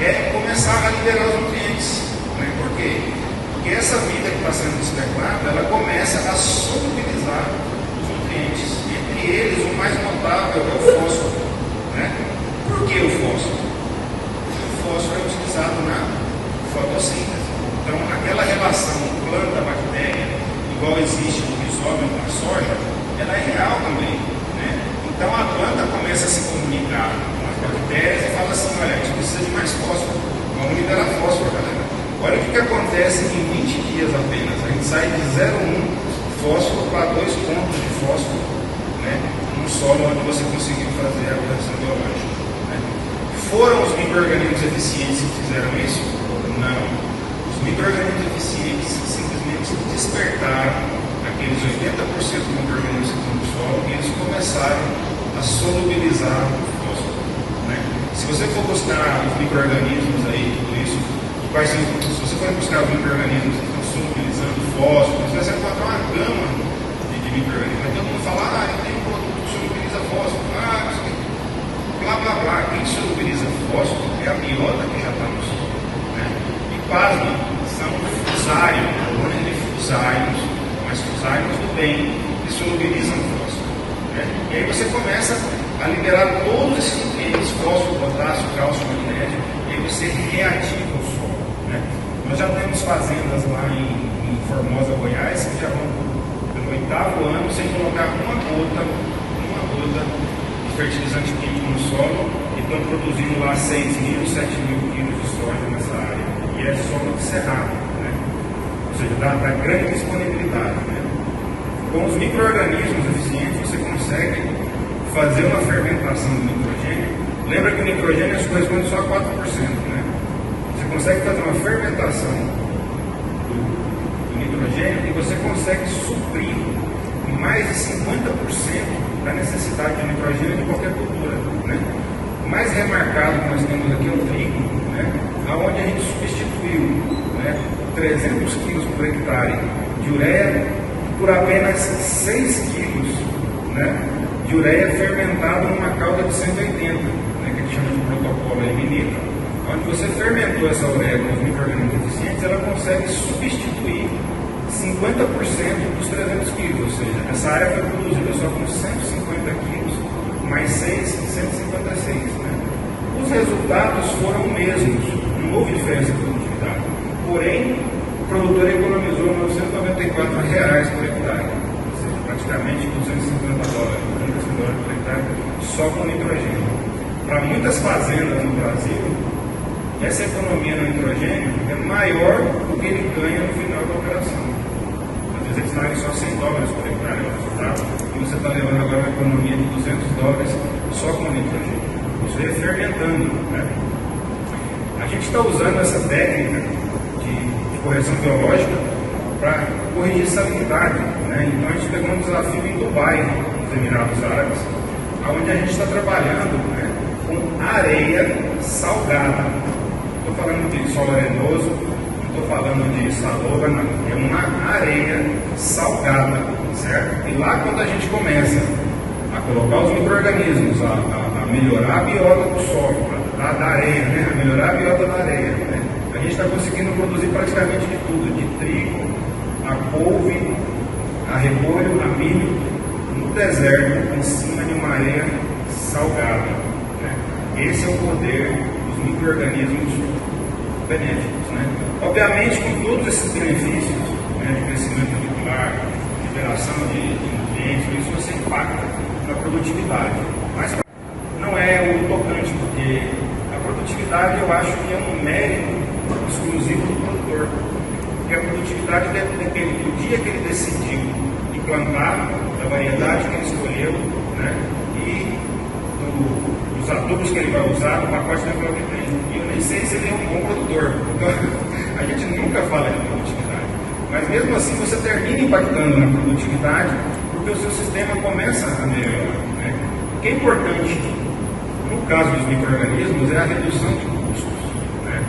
é começar a liberar os nutrientes. Né? Por quê? Porque essa vida que está sendo despertada, ela começa a solubilizar os nutrientes. Entre eles, o mais notável é o fósforo. Né? Por que o fósforo? O fósforo é utilizado na fotossíntese. Então, aquela relação planta-bactéria, igual existe no rizoma e na soja, ela é real também. Né? Então, a planta começa a se comunicar com as bactérias e fala assim: olha, a gente precisa de mais fósforo, vamos liberar fósforo, galera. Olha o que acontece em 20 dias apenas. A gente sai de 0,1 fósforo para 2 pontos de fósforo, né, num solo onde você conseguiu fazer a correção biológica. Né? Foram os micro-organismos eficientes que fizeram isso? Não. Os micro-organismos eficientes simplesmente despertaram aqueles 80% dos micro-organismos que estão no solo e eles começaram a solubilizar o fósforo. Né? Se você for buscar os micro-organismos aí, tudo isso, se você for buscar os micro-organismos que estão solubilizando fósforo, você vai encontrar uma gama de micro-organismos. Aí todo mundo fala: eu tenho um produto que solubiliza fósforo, blá blá blá. Quem solubiliza fósforo é a biota que já está no solo. Né? E pasme, são fusários, colônias de fusários, mas fusários do bem, que solubilizam fósforo. Né? E aí você começa a liberar todos esses nutrientes, fósforo, potássio, cálcio, magnésio, e aí você reativa o solo. Né? Nós já temos fazendas lá em Formosa, Goiás, que já vão pelo 8º ano sem colocar uma gota de fertilizante químico no solo e estão produzindo lá 6.000, 7.000 quilos de soja nessa área. E é solo de cerrado, né? Ou seja, dá grande disponibilidade. Né? Com os micro-organismos eficientes, você consegue fazer uma fermentação do nitrogênio. Lembra que o nitrogênio as coisas correspondem só a 4%, né? Você consegue fazer uma fermentação do nitrogênio e você consegue suprir mais de 50% da necessidade de nitrogênio de qualquer cultura. Né? O mais remarcado que nós temos aqui é o trigo, né? Onde a gente substituiu, né, 300 quilos por hectare de ureia por apenas 6 quilos, né, de ureia fermentada numa calda de 180, né, que a gente chama de protocolo minita. Onde você fermentou essa ureia com os micro-organismos eficientes, ela consegue substituir 50% dos 300 quilos, ou seja, essa área foi produzida só com 150 quilos, mais 6, 156. Né? Os resultados foram os mesmos, não houve diferença de produtividade. Porém, o produtor economizou R$ 994 por hectare, ou seja, praticamente $250 por hectare, só com nitrogênio. Para muitas fazendas no Brasil, essa economia no nitrogênio é maior do que ele ganha no final da operação. Às vezes eles pagam só $100 por hectare no resultado, e você está levando agora uma economia de $200 só com nitrogênio. Isso é fermentando. Né? A gente está usando essa técnica de correção biológica para corrigir salinidade. Né? Então a gente pegou um desafio em Dubai, nos Emirados Árabes, onde a gente está trabalhando, né, com areia salgada. Não estou falando de solo arenoso, não estou falando de saloba, não. É uma areia salgada, certo? E lá quando a gente começa a colocar os micro-organismos, a melhorar a biota do solo, da areia, né? A melhorar a biota da areia, né? A gente está conseguindo produzir praticamente de tudo, de trigo, a couve, a repolho, a milho, no deserto, em cima de uma areia salgada. Né? Esse é o poder dos micro-organismos benéficos. Né? Obviamente, com todos esses benefícios, né, de crescimento radicular, de liberação de nutrientes, isso você impacta na produtividade. Mas não é o tocante, porque a produtividade eu acho que é um mérito exclusivo do produtor. Porque a produtividade depende do dia que ele decidiu implantar, da variedade que ele escolheu, né, e dos adubos que ele vai usar, do pacote de que tem. E eu nem sei se ele é um bom produtor. Então, a gente nunca fala de produtividade. Mas mesmo assim você termina impactando na produtividade, porque o seu sistema começa a melhorar. Né? O que é importante, no caso dos micro-organismos, é a redução de custos. Né?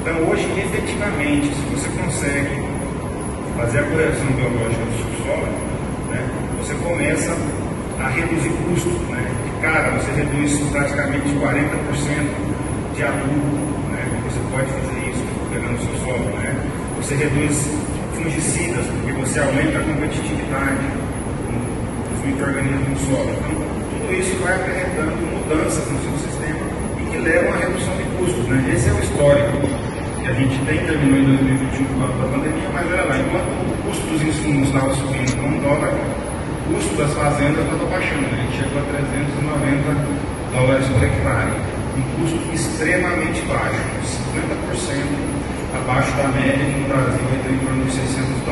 Então hoje, efetivamente, se você consegue fazer a correção biológica do subsolo, né, você começa a reduzir custos, né, de cara, você reduz praticamente 40% de adubo, né? Você pode fazer isso pegando o seu solo, né? Você reduz fungicidas, porque você aumenta a competitividade dos micro-organismos no solo. Então, tudo isso vai acarretando mudanças no seu sistema e que levam à redução de custos, né? Esse é o histórico que a gente terminou em 2021 por causa da pandemia, mas olha lá, enquanto o custo dos insumos estava subindo com $1, o custo das fazendas estava baixando, né? A gente chegou a $390 por hectare, um custo extremamente baixo, 50% abaixo da média que no Brasil vai ter em torno de $600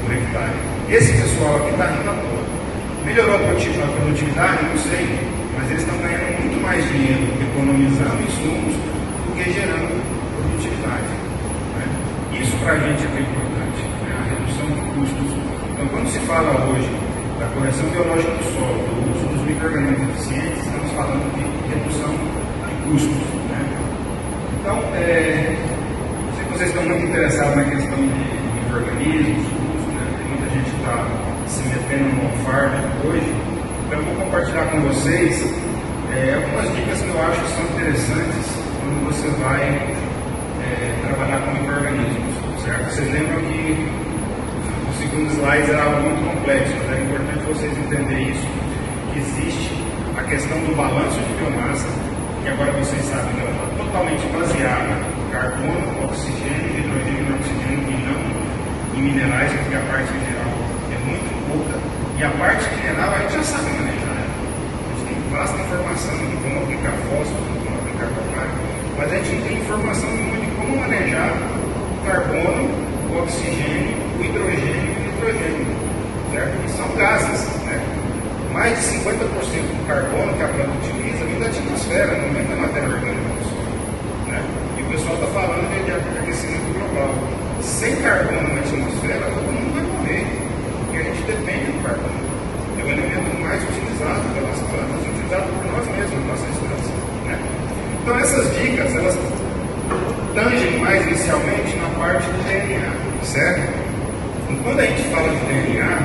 por hectare. Esse pessoal aqui está rindo à toa. Melhorou a produtividade? Não sei, mas eles estão ganhando muito mais dinheiro economizando insumos do que gerando produtividade, né? Isso para a gente é bem importante, né? A redução de custos. Então, quando se fala hoje da correção biológica do solo, do uso dos micro-organismos eficientes, estamos falando de redução de custos, né? Então, vocês estão muito interessados na questão de micro-organismos, né? Tem muita gente que está se metendo no farm hoje, então eu vou compartilhar com vocês algumas dicas que eu acho que são interessantes quando você vai trabalhar com micro-organismos, certo? Vocês lembram que o segundo slide era algo muito complexo, mas é importante vocês entenderem isso, que existe a questão do balanço de biomassa, que agora vocês sabem que ela está totalmente baseada em carbono, oxigênio, hidrogênio e oxigênio e não em minerais, porque a parte mineral é muito pouca, e a parte mineral a gente já sabe manejar, né? A gente tem vasta informação de como aplicar fósforo, de como aplicar potássio, mas a gente não tem informação nenhuma de como manejar o carbono, o oxigênio, o hidrogênio e o nitrogênio, certo? E são gases, né? Mais de 50% do carbono que a planta utiliza vem da atmosfera, não vem da matéria orgânica do solo, né? E o pessoal está falando de aquecimento global. Sem carbono na atmosfera, todo mundo vai morrer, porque a gente depende do carbono. É o elemento mais utilizado pelas plantas, utilizado por nós mesmos, nossa instância, né? Então essas dicas, elas tangem mais inicialmente na parte do DNA, certo? Então, quando a gente fala de DNA,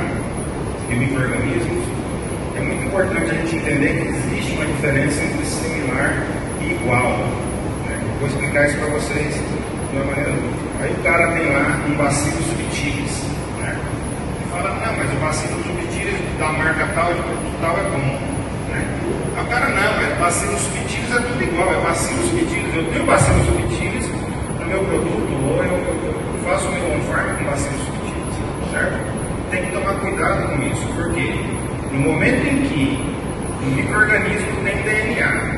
de micro-organismos, é muito importante a gente entender que existe uma diferença entre similar e igual, né? Vou explicar isso para vocês de uma maneira útil. Aí o cara tem lá um bacillus subtilis, né? E fala, não, mas o bacillus subtilis da marca tal, de produto tal é bom, né? O cara não, mas bacillus subtilis é tudo igual, é bacillus subtilis. Eu tenho bacillus subtilis no meu produto, ou eu faço o meu on-farm com bacillus subtilis, certo? Tem que tomar cuidado com isso, porque no momento em que um micro-organismo tem DNA,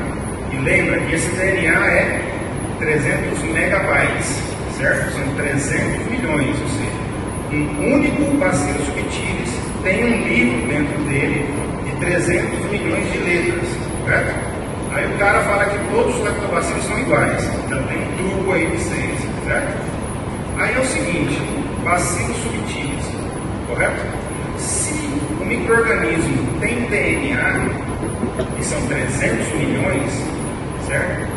e lembra que esse DNA é 300 megabytes, certo? São 300 milhões, ou seja, um único bacillus subtilis tem um livro dentro dele de 300 milhões de letras, certo? Aí o cara fala que todos os lactobacilos são iguais, então tem um truco aí de 6, certo? Aí é o seguinte, bacillus subtilis, correto? Se o micro-organismo tem DNA, e são 300 milhões, certo?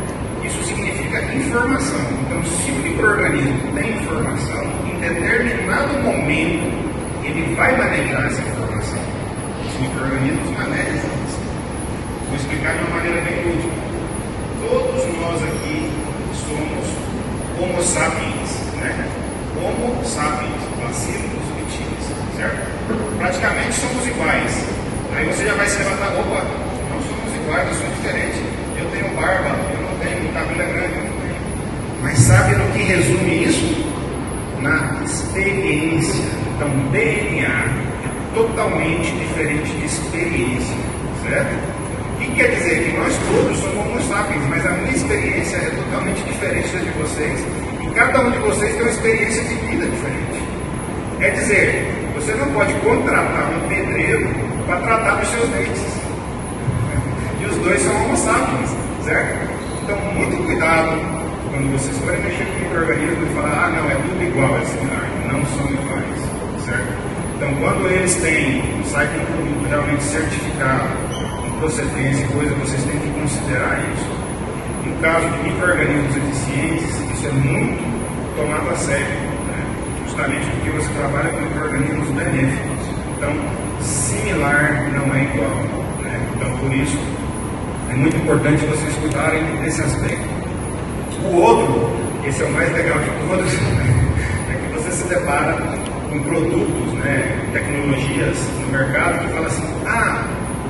Isso significa informação. Então, se o micro-organismo tem informação, em determinado momento, ele vai manejar essa informação. Os micro-organismos manejam isso. Vou explicar de uma maneira bem útil. Todos nós aqui somos Homo sapiens, né? Homo sapiens, bacillus subtilis, certo? Praticamente somos iguais. Aí você já vai se levantar, opa, não somos iguais, nós somos diferentes. Eu tenho barba, eu não tenho, o cabelo é grande, eu não tenho. Mas sabe no que resume isso? Na experiência. Então, DNA é totalmente diferente de experiência, certo? O que quer dizer? Que nós todos somos Homo sapiens, mas a minha experiência é totalmente diferente da de vocês. E cada um de vocês tem uma experiência de vida diferente. Quer dizer, você não pode contratar um pedreiro para tratar dos seus dentes. E os dois são Homo sapiens, certo? Então, muito cuidado quando vocês forem mexer com o micro-organismo e falar, ah, não, é tudo igual, é similar. Não são iguais, certo? Então, quando eles saem com um produto realmente certificado, com procedência e coisa, vocês têm que considerar isso. No caso de micro-organismos eficientes, isso é muito tomado a sério, né? Justamente porque você trabalha com micro-organismos benéficos. Então, similar não é igual, né? Então, por isso, é muito importante vocês cuidarem desse aspecto. O outro, esse é o mais legal de todos, é que você se depara com produtos, né, tecnologias no mercado que falam assim,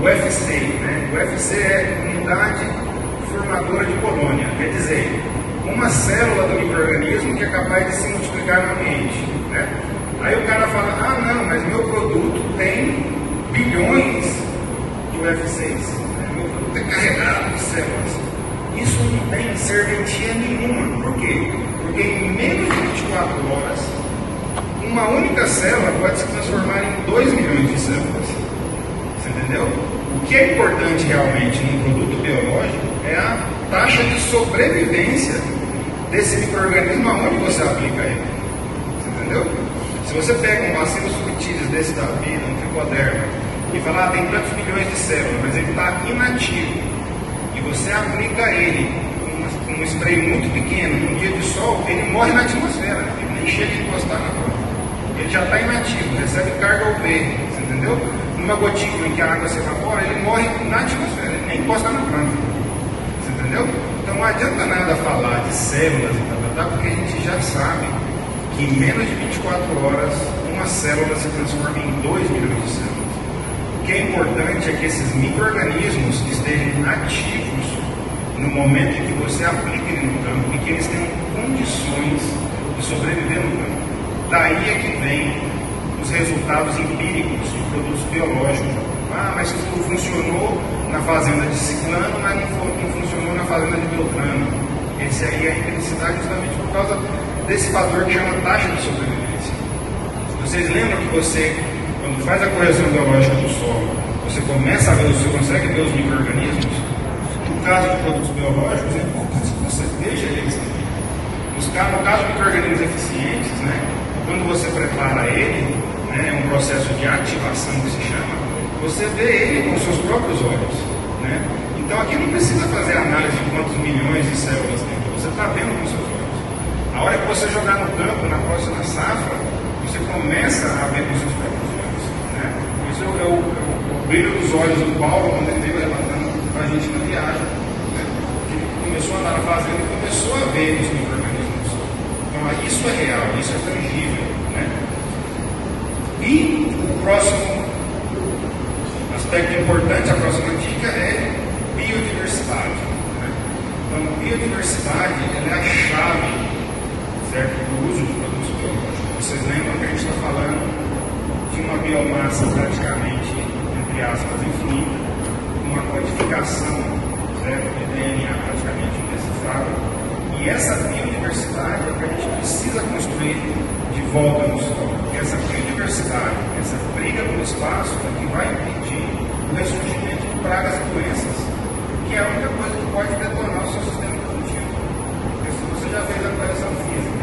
UFC, né? UFC é unidade formadora de colônia, quer dizer, uma célula do micro-organismo que é capaz de se multiplicar no ambiente, né? Aí o cara fala, não, mas meu produto tem bilhões de UFCs, né? Meu produto é carregado de células. Isso não tem serventia nenhuma. Por quê? Porque em menos de 24 horas, uma única célula pode se transformar em 2 milhões de células. Você entendeu? O que é importante realmente num produto biológico é a taxa de sobrevivência desse micro-organismo aonde você aplica ele. Você entendeu? Se você pega um bacillus subtilis desse da vida, um tricoderma, e fala, tem tantos milhões de células, mas ele está inativo, e você aplica ele com um spray muito pequeno, num dia de sol, ele morre na atmosfera, ele nem chega a encostar na planta. Ele já está inativo, recebe carga UV, você entendeu? Numa gotícula em que a água se evapora, ele morre na atmosfera, ele nem encosta na planta. Você entendeu? Então não adianta nada falar de células e tal, porque a gente já sabe que em menos de 24 horas uma célula se transforma em 2 milhões de células. O que é importante é que esses micro-organismos estejam ativos no momento em que você aplica ele no campo e que eles tenham condições de sobreviver no campo. Daí é que vem os resultados empíricos de produtos biológicos. Mas funcionou na fazenda de Ciclano, mas não funcionou na fazenda de Beltrano. Esse aí é a infelicidade justamente por causa desse fator que chama taxa de sobrevivência. Vocês lembram que você, quando faz a correção biológica do solo, você começa a ver, você consegue ver os micro-organismos? No caso de produtos biológicos, é importante que você veja eles também. No caso de micro-organismos eficientes, né, quando você prepara ele, né, um processo de ativação que se chama, você vê ele com seus próprios olhos, né? Então aqui não precisa fazer análise de quantos milhões de células tem, você está vendo com seus olhos. A hora que você jogar no campo, na próxima safra, você começa a ver com seus próprios olhos, né? Isso é o brilho dos olhos do Paulo, quando ele veio relatando para a gente na viagem, né? Ele começou a andar na fazenda e começou a ver os micro-organismos. Então isso é real, isso é tangível, né? E o próximo aspecto importante, a próxima dica é biodiversidade, né? Então, biodiversidade ela é a chave, certo, do uso de produtos biológicos. Vocês lembram que a gente está falando de uma biomassa praticamente, entre aspas, infinita, uma quantificação, certo, de DNA praticamente indecifrável, e essa biodiversidade é o que a gente precisa construir de volta no solo, porque essa biodiversidade, essa briga no espaço é que vai impedir o ressurgimento de pragas e doenças, que é a única coisa que pode detonar o seu sistema produtivo. Porque se você já fez a correção física,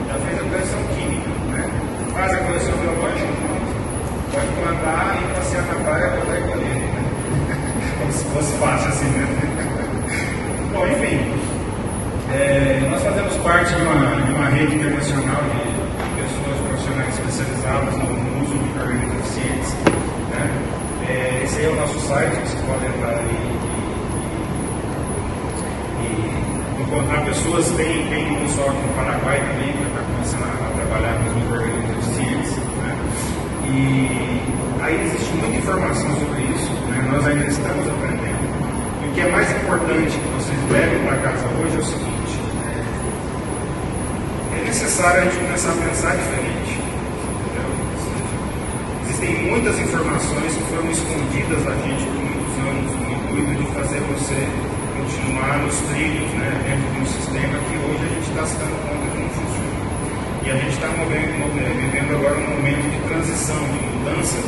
já fez a correção química, né? Faz a correção biológica, pronto, pode plantar e passear na praia para dar colher, né? Como se fosse fácil assim, né? Bom, enfim, nós fazemos parte de uma rede internacional de pessoas profissionais especializadas no uso de micro-organismos eficientes, né? Esse aí é o nosso site, você pode entrar aí e encontrar pessoas. Tem um pessoal aqui no Paraguai também que está começando a trabalhar com os micro-organismos eficientes, né? E aí existe muita informação sobre isso, né? Nós ainda estamos aprendendo. E o que é mais importante que vocês levem para casa hoje é o seguinte: é necessário a gente começar a pensar diferente. Entendeu? Existem muitas informações que foram escondidas da gente por muitos anos, no intuito de fazer você continuar nos trilhos, né, dentro de um sistema que hoje a gente está se dando conta que não funciona. E a gente está vivendo agora um momento de transição, de mudança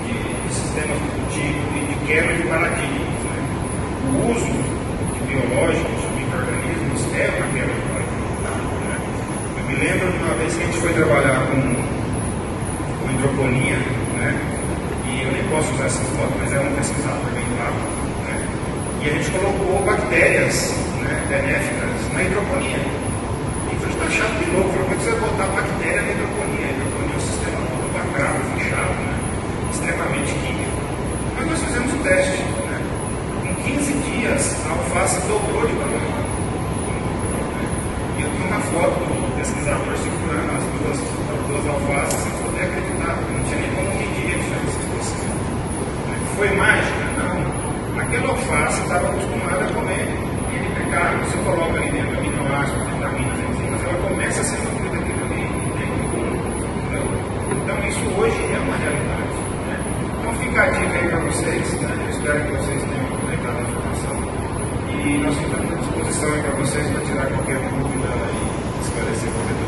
de sistema produtivo e de quebra de paradigmas, né? O uso de biológicos, de micro-organismos, é uma quebra de paradigmas, né? Eu me lembro de uma vez que a gente foi trabalhar com hidroponia, né? E eu nem posso usar essas fotos, mas é um pesquisador bem claro, né? E a gente colocou bactérias, né, benéficas na hidroponia. E foi taxado de novo, como é que você vai botar bactéria na hidroponia? A hidroponia é um sistema todo lacrado, fechado, né? Extremamente químico. Mas nós fizemos o teste, né? alface dobrou de tamanho. E eu vi uma foto do pesquisador segurando as duas alfaces sem poder acreditar, porque não tinha nem como medir a diferença de crescimento. Foi mágica? Não. Aquela alface estava acostumada a comer aquele pecado. Você coloca ali dentro aminoácidos, vitaminas, enzimas, ela começa a ser nutrida aquilo ali. Então isso hoje é uma realidade. Né? Então fica a dica aí para vocês, né? Eu espero que vocês tenham aproveitado a informação. E nós ficamos à disposição aí para vocês para tirar qualquer dúvida e esclarecer qualquer dúvida.